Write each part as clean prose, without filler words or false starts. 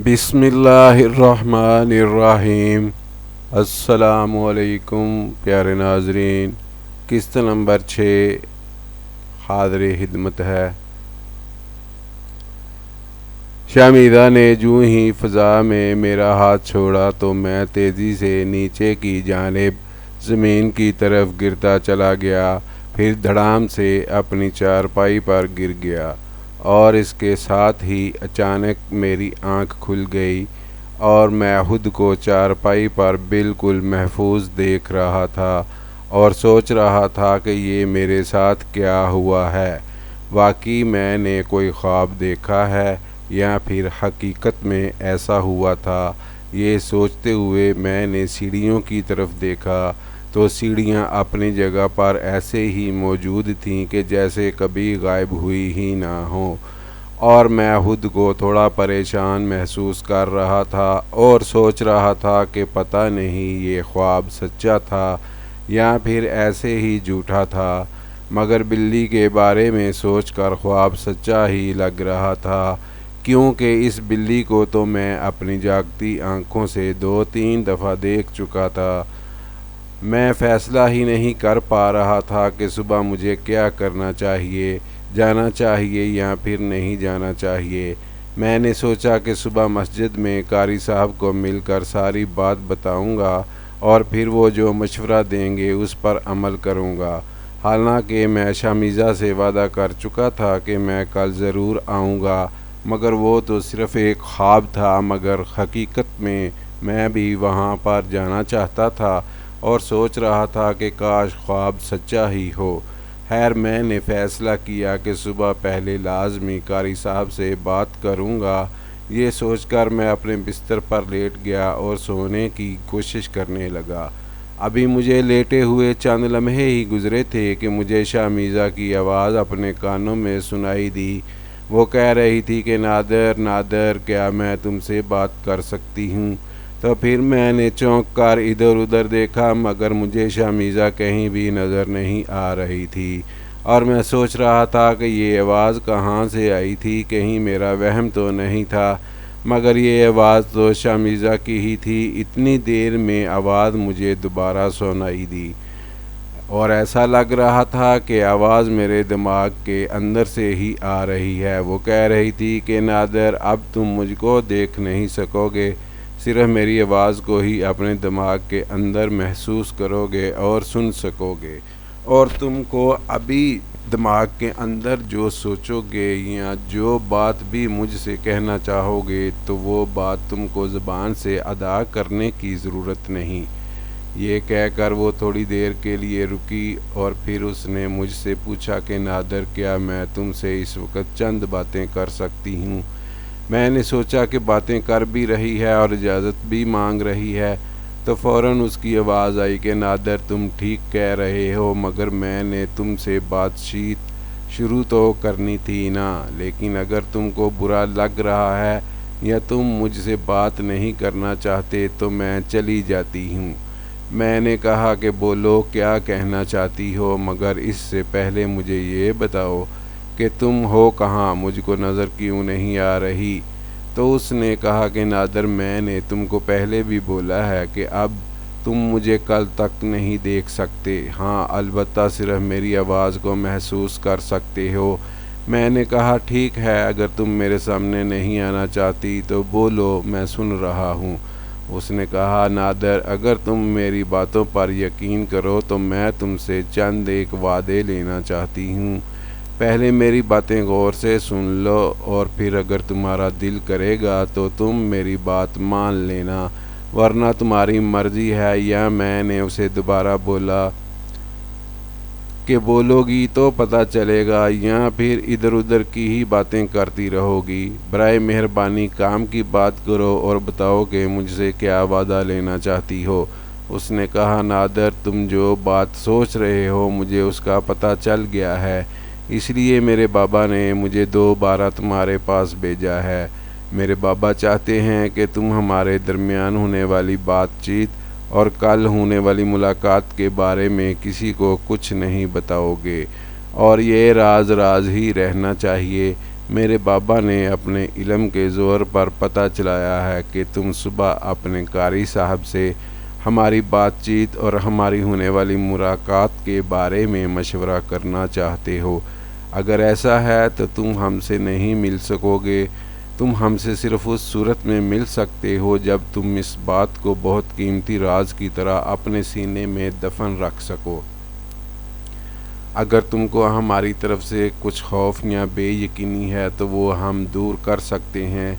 بسم اللہ الرحمن الرحیم۔ السلام علیکم پیارے ناظرین، قسط نمبر 6 حاضر خدمت ہے۔ شامیدہ نے جو ہی فضا میں میرا ہاتھ چھوڑا تو میں تیزی سے نیچے کی جانب زمین کی طرف گرتا چلا گیا، پھر دھڑام سے اپنی چارپائی پر گر گیا، اور اس کے ساتھ ہی اچانک میری آنکھ کھل گئی اور میں خود کو چارپائی پر بالکل محفوظ دیکھ رہا تھا اور سوچ رہا تھا کہ یہ میرے ساتھ کیا ہوا ہے۔ واقعی میں نے کوئی خواب دیکھا ہے یا پھر حقیقت میں ایسا ہوا تھا؟ یہ سوچتے ہوئے میں نے سیڑھیوں کی طرف دیکھا تو سیڑھیاں اپنی جگہ پر ایسے ہی موجود تھیں کہ جیسے کبھی غائب ہوئی ہی نہ ہوں، اور میں خود کو تھوڑا پریشان محسوس کر رہا تھا اور سوچ رہا تھا کہ پتہ نہیں یہ خواب سچا تھا یا پھر ایسے ہی جھوٹا تھا، مگر بلی کے بارے میں سوچ کر خواب سچا ہی لگ رہا تھا، کیونکہ اس بلی کو تو میں اپنی جاگتی آنکھوں سے 2-3 دفعہ دیکھ چکا تھا۔ میں فیصلہ ہی نہیں کر پا رہا تھا کہ صبح مجھے کیا کرنا چاہیے، جانا چاہیے یا پھر نہیں جانا چاہیے۔ میں نے سوچا کہ صبح مسجد میں قاری صاحب کو مل کر ساری بات بتاؤں گا اور پھر وہ جو مشورہ دیں گے اس پر عمل کروں گا۔ حالانکہ میں شامیزہ سے وعدہ کر چکا تھا کہ میں کل ضرور آؤں گا، مگر وہ تو صرف ایک خواب تھا، مگر حقیقت میں بھی وہاں پر جانا چاہتا تھا اور سوچ رہا تھا کہ کاش خواب سچا ہی ہو۔ خیر، میں نے فیصلہ کیا کہ صبح پہلے لازمی قاری صاحب سے بات کروں گا۔ یہ سوچ کر میں اپنے بستر پر لیٹ گیا اور سونے کی کوشش کرنے لگا۔ ابھی مجھے لیٹے ہوئے چند لمحے ہی گزرے تھے کہ مجھے شامیزہ کی آواز اپنے کانوں میں سنائی دی۔ وہ کہہ رہی تھی کہ نادر کیا میں تم سے بات کر سکتی ہوں؟ تو پھر میں نے چونک کر ادھر ادھر دیکھا، مگر مجھے شامیزہ کہیں بھی نظر نہیں آ رہی تھی، اور میں سوچ رہا تھا کہ یہ آواز کہاں سے آئی تھی، کہیں میرا وہم تو نہیں تھا، مگر یہ آواز تو شامیزہ کی ہی تھی۔ اتنی دیر میں آواز مجھے دوبارہ سنائی دی اور ایسا لگ رہا تھا کہ آواز میرے دماغ کے اندر سے ہی آ رہی ہے۔ وہ کہہ رہی تھی کہ نادر، اب تم مجھ کو دیکھ نہیں سکو گے، صرف میری آواز کو ہی اپنے دماغ کے اندر محسوس کرو گے اور سن سکو گے، اور تم کو ابھی دماغ کے اندر جو سوچو گے یا جو بات بھی مجھ سے کہنا چاہو گے تو وہ بات تم کو زبان سے ادا کرنے کی ضرورت نہیں۔ یہ کہہ کر وہ تھوڑی دیر کے لیے رکی اور پھر اس نے مجھ سے پوچھا کہ نادر، کیا میں تم سے اس وقت چند باتیں کر سکتی ہوں؟ میں نے سوچا کہ باتیں کر بھی رہی ہے اور اجازت بھی مانگ رہی ہے، تو فوراً اس کی آواز آئی کہ نادر، تم ٹھیک کہہ رہے ہو، مگر میں نے تم سے بات چیت شروع تو کرنی تھی نا، لیکن اگر تم کو برا لگ رہا ہے یا تم مجھ سے بات نہیں کرنا چاہتے تو میں چلی جاتی ہوں۔ میں نے کہا کہ بولو، کیا کہنا چاہتی ہو، مگر اس سے پہلے مجھے یہ بتاؤ کہ تم ہو کہاں، مجھ کو نظر کیوں نہیں آ رہی؟ تو اس نے کہا کہ نادر، میں نے تم کو پہلے بھی بولا ہے کہ اب تم مجھے کل تک نہیں دیکھ سکتے، ہاں البتہ صرف میری آواز کو محسوس کر سکتے ہو۔ میں نے کہا ٹھیک ہے، اگر تم میرے سامنے نہیں آنا چاہتی تو بولو، میں سن رہا ہوں۔ اس نے کہا نادر، اگر تم میری باتوں پر یقین کرو تو میں تم سے چند ایک وعدے لینا چاہتی ہوں۔ پہلے میری باتیں غور سے سن لو اور پھر اگر تمہارا دل کرے گا تو تم میری بات مان لینا، ورنہ تمہاری مرضی ہے۔ یا میں نے اسے دوبارہ بولا کہ بولو گی تو پتہ چلے گا یا پھر ادھر ادھر کی ہی باتیں کرتی رہو گی۔ برائے مہربانی کام کی بات کرو اور بتاؤ کہ مجھ سے کیا وعدہ لینا چاہتی ہو۔ اس نے کہا نادر، تم جو بات سوچ رہے ہو مجھے اس کا پتہ چل گیا ہے، اس لیے میرے بابا نے مجھے دوبارہ تمہارے پاس بھیجا ہے۔ میرے بابا چاہتے ہیں کہ تم ہمارے درمیان ہونے والی بات چیت اور کل ہونے والی ملاقات کے بارے میں کسی کو کچھ نہیں بتاؤ گے، اور یہ راز ہی رہنا چاہیے۔ میرے بابا نے اپنے علم کے زور پر پتہ چلایا ہے کہ تم صبح اپنے قاری صاحب سے ہماری بات چیت اور ہماری ہونے والی ملاقات کے بارے میں مشورہ کرنا چاہتے ہو۔ اگر ایسا ہے تو تم ہم سے نہیں مل سکو گے۔ تم ہم سے صرف اس صورت میں مل سکتے ہو جب تم اس بات کو بہت قیمتی راز کی طرح اپنے سینے میں دفن رکھ سکو۔ اگر تم کو ہماری طرف سے کچھ خوف یا بے یقینی ہے تو وہ ہم دور کر سکتے ہیں۔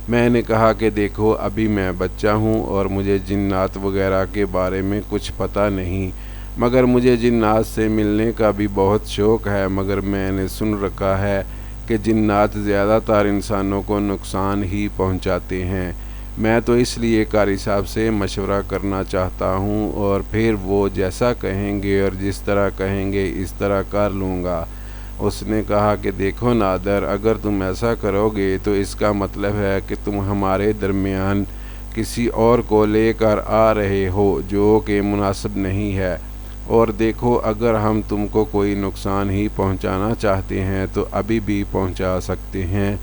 میں نے کہا کہ دیکھو، ابھی میں بچہ ہوں اور مجھے جنات وغیرہ کے بارے میں کچھ پتہ نہیں، مگر مجھے جنات سے ملنے کا بھی بہت شوق ہے۔ مگر میں نے سن رکھا ہے کہ جنات زیادہ تر انسانوں کو نقصان ہی پہنچاتے ہیں۔ میں تو اس لیے قاری صاحب سے مشورہ کرنا چاہتا ہوں، اور پھر وہ جیسا کہیں گے اور جس طرح کہیں گے اس طرح کر لوں گا۔ اس نے کہا کہ دیکھو نادر، اگر تم ایسا کرو گے تو اس کا مطلب ہے کہ تم ہمارے درمیان کسی اور کو لے کر آ رہے ہو، جو کہ مناسب نہیں ہے۔ اور دیکھو، اگر ہم تم کو کوئی نقصان ہی پہنچانا چاہتے ہیں تو ابھی بھی پہنچا سکتے ہیں،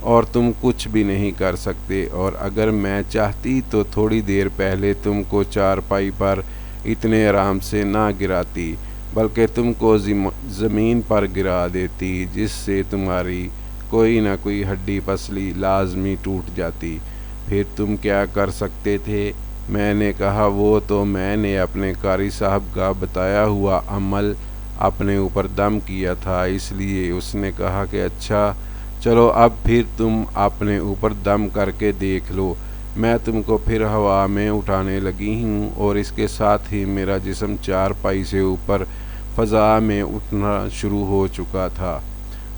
اور تم کچھ بھی نہیں کر سکتے۔ اور اگر میں چاہتی تو تھوڑی دیر پہلے تم کو چارپائی پر اتنے آرام سے نہ گراتی، بلکہ تم کو زمین پر گرا دیتی، جس سے تمہاری کوئی نہ کوئی ہڈی پسلی لازمی ٹوٹ جاتی۔ پھر تم کیا کر سکتے تھے؟ میں نے کہا وہ تو میں نے اپنے قاری صاحب کا بتایا ہوا عمل اپنے اوپر دم کیا تھا، اس لیے۔ اس نے کہا کہ اچھا چلو، اب پھر تم اپنے اوپر دم کر کے دیکھ لو۔ میں تم کو پھر ہوا میں اٹھانے لگی ہوں، اور اس کے ساتھ ہی میرا جسم چارپائی سے اوپر فضا میں اٹھنا شروع ہو چکا تھا۔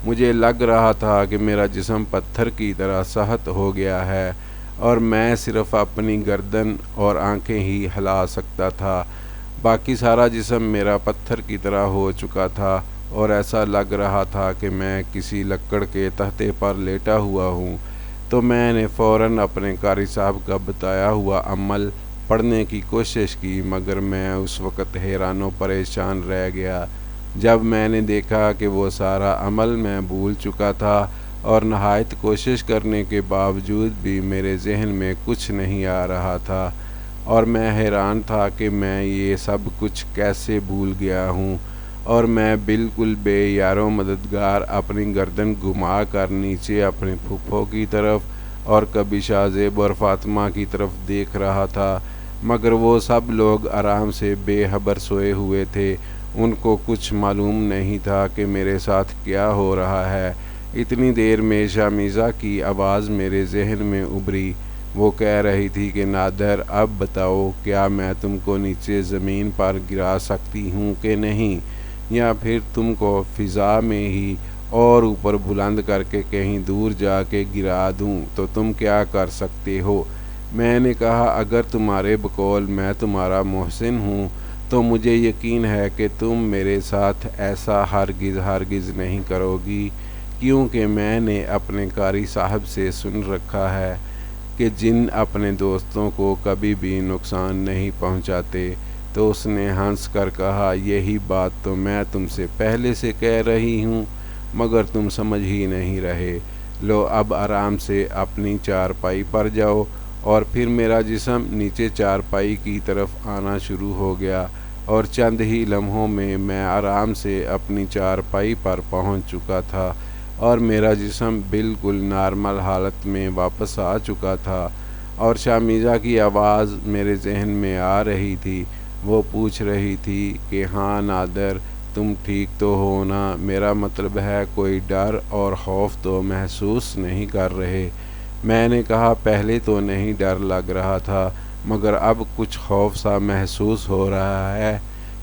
مجھے لگ رہا تھا کہ میرا جسم پتھر کی طرح سخت ہو گیا ہے، اور میں صرف اپنی گردن اور آنکھیں ہی ہلا سکتا تھا۔ باقی سارا جسم میرا پتھر کی طرح ہو چکا تھا، اور ایسا لگ رہا تھا کہ میں کسی لکڑ کے تختے پر لیٹا ہوا ہوں۔ تو میں نے فوراً اپنے قاری صاحب کا بتایا ہوا عمل پڑھنے کی کوشش کی، مگر میں اس وقت حیران و پریشان رہ گیا جب میں نے دیکھا کہ وہ سارا عمل میں بھول چکا تھا، اور نہایت کوشش کرنے کے باوجود بھی میرے ذہن میں کچھ نہیں آ رہا تھا، اور میں حیران تھا کہ میں یہ سب کچھ کیسے بھول گیا ہوں۔ اور میں بالکل بے یار و مددگار اپنی گردن گھما کر نیچے اپنے پھپھو کی طرف اور کبھی شاہ زیب اور فاطمہ کی طرف دیکھ رہا تھا، مگر وہ سب لوگ آرام سے بے خبر سوئے ہوئے تھے۔ ان کو کچھ معلوم نہیں تھا کہ میرے ساتھ کیا ہو رہا ہے۔ اتنی دیر میں شامیزہ کی آواز میرے ذہن میں ابھری۔ وہ کہہ رہی تھی کہ نادر، اب بتاؤ، کیا میں تم کو نیچے زمین پر گرا سکتی ہوں کہ نہیں، یا پھر تم کو فضا میں ہی اور اوپر بلند کر کے کہیں دور جا کے گرا دوں تو تم کیا کر سکتے ہو؟ میں نے کہا اگر تمہارے بقول میں تمہارا محسن ہوں تو مجھے یقین ہے کہ تم میرے ساتھ ایسا ہرگز نہیں کرو گی، کیونکہ میں نے اپنے قاری صاحب سے سن رکھا ہے کہ جن اپنے دوستوں کو کبھی بھی نقصان نہیں پہنچاتے۔ تو اس نے ہنس کر کہا، یہی بات تو میں تم سے پہلے سے کہہ رہی ہوں، مگر تم سمجھ ہی نہیں رہے۔ لو، اب آرام سے اپنی چارپائی پر جاؤ۔ اور پھر میرا جسم نیچے چارپائی کی طرف آنا شروع ہو گیا، اور چند ہی لمحوں میں میں آرام سے اپنی چارپائی پر پہنچ چکا تھا، اور میرا جسم بالکل نارمل حالت میں واپس آ چکا تھا۔ اور شامیزہ کی آواز میرے ذہن میں آ رہی تھی۔ وہ پوچھ رہی تھی کہ ہاں نادر، تم ٹھیک تو ہو نا؟ میرا مطلب ہے کوئی ڈر اور خوف تو محسوس نہیں کر رہے؟ میں نے کہا پہلے تو نہیں ڈر لگ رہا تھا، مگر اب کچھ خوف سا محسوس ہو رہا ہے،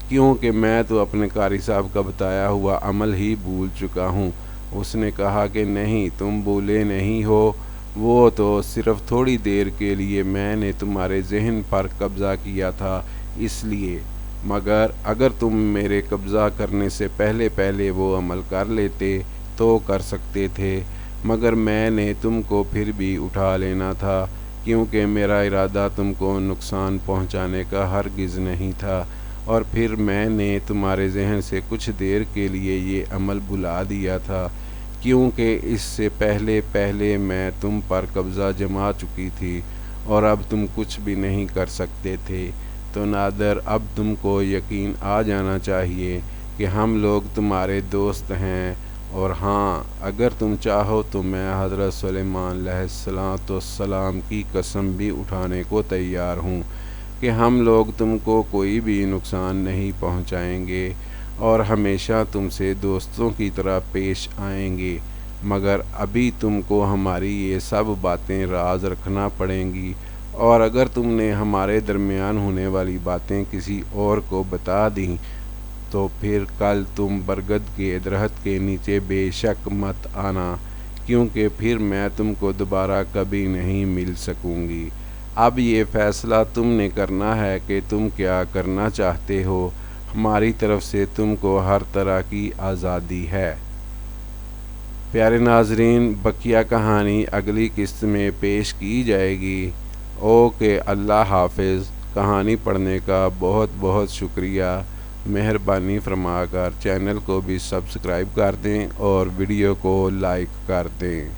کیونکہ میں تو اپنے قاری صاحب کا بتایا ہوا عمل ہی بھول چکا ہوں۔ اس نے کہا کہ نہیں، تم بھولے نہیں ہو، وہ تو صرف تھوڑی دیر کے لیے میں نے تمہارے ذہن پر قبضہ کیا تھا، اس لیے۔ مگر اگر تم میرے قبضہ کرنے سے پہلے وہ عمل کر لیتے تو کر سکتے تھے، مگر میں نے تم کو پھر بھی اٹھا لینا تھا، کیونکہ میرا ارادہ تم کو نقصان پہنچانے کا ہرگز نہیں تھا۔ اور پھر میں نے تمہارے ذہن سے کچھ دیر کے لیے یہ عمل بھلا دیا تھا، کیونکہ اس سے پہلے میں تم پر قبضہ جما چکی تھی اور اب تم کچھ بھی نہیں کر سکتے تھے۔ تو نادر اب تم کو یقین آ جانا چاہیے کہ ہم لوگ تمہارے دوست ہیں، اور ہاں اگر تم چاہو تو میں حضرت سلیمان علیہ السلام کی قسم بھی اٹھانے کو تیار ہوں کہ ہم لوگ تم کو کوئی بھی نقصان نہیں پہنچائیں گے اور ہمیشہ تم سے دوستوں کی طرح پیش آئیں گے، مگر ابھی تم کو ہماری یہ سب باتیں راز رکھنا پڑیں گی، اور اگر تم نے ہمارے درمیان ہونے والی باتیں کسی اور کو بتا دیں تو پھر کل تم برگد کے درخت کے نیچے بے شک مت آنا، کیونکہ پھر میں تم کو دوبارہ کبھی نہیں مل سکوں گی۔ اب یہ فیصلہ تم نے کرنا ہے کہ تم کیا کرنا چاہتے ہو، ہماری طرف سے تم کو ہر طرح کی آزادی ہے۔ پیارے ناظرین، بقیہ کہانی اگلی قسط میں پیش کی جائے گی۔ اوکے، اللہ حافظ۔ کہانی پڑھنے کا بہت بہت شکریہ۔ مہربانی فرما کر چینل کو بھی سبسکرائب کر دیں اور ویڈیو کو لائک کر دیں۔